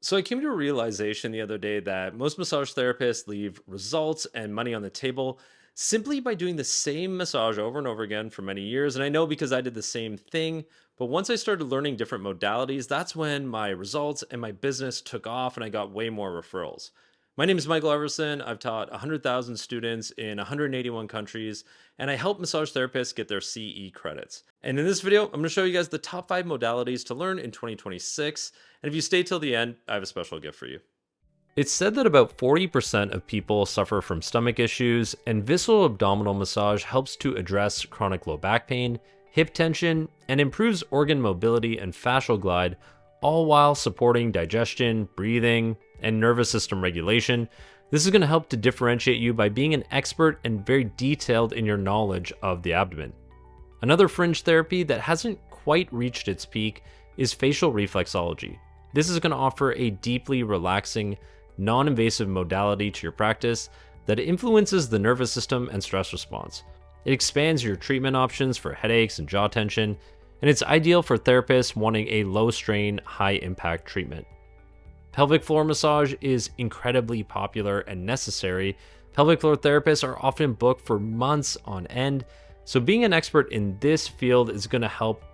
So I came to a realization the other day that most massage therapists leave results and money on the table simply by doing the same massage over and over again for many years. And I know because I did the same thing. But once I started learning different modalities, that's when my results and my business took off and I got way more referrals. My name is Michael Everson. I've taught 100,000 students in 181 countries, and I help massage therapists get their CE credits. And in this video, I'm going to show you guys the top 5 modalities to learn in 2026. And if you stay till the end, I have a special gift for you. It's said that about 40% of people suffer from stomach issues, and visceral abdominal massage helps to address chronic low back pain, hip tension, and improves organ mobility and fascial glide, all while supporting digestion, breathing, and nervous system regulation. This is going to help to differentiate you by being an expert and very detailed in your knowledge of the abdomen. Another fringe therapy that hasn't quite reached its peak is facial reflexology. This is going to offer a deeply relaxing, non invasive modality to your practice that influences the nervous system and stress response. It expands your treatment options for headaches and jaw tension, and it's ideal for therapists wanting a low strain, high impact treatment. Pelvic floor massage is incredibly popular and necessary. Pelvic floor therapists are often booked for months on end, so being an expert in this field is going to help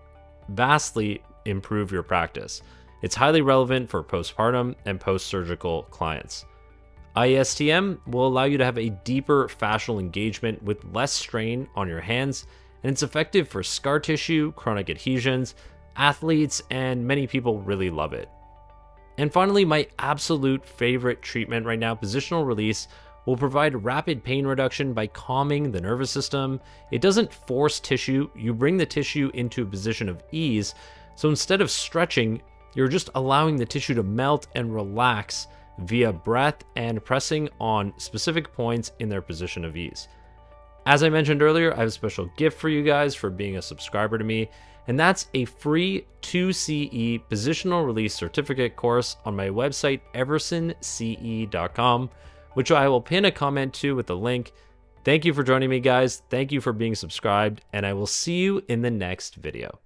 vastly improve your practice. It's highly relevant for postpartum and post-surgical clients. IESTM will allow you to have a deeper fascial engagement with less strain on your hands, and it's effective for scar tissue, chronic adhesions, athletes, and many people really love it. And finally, my absolute favorite treatment right now, positional release, will provide rapid pain reduction by calming the nervous system. It doesn't force tissue, you bring the tissue into a position of ease. So instead of stretching, you're just allowing the tissue to melt and relax via breath and pressing on specific points in their position of ease. As I mentioned earlier, I have a special gift for you guys for being a subscriber to me, and that's a free 2CE positional release certificate course on my website, eversonce.com, which I will pin a comment to with the link. Thank you for joining me, guys. Thank you for being subscribed, and I will see you in the next video.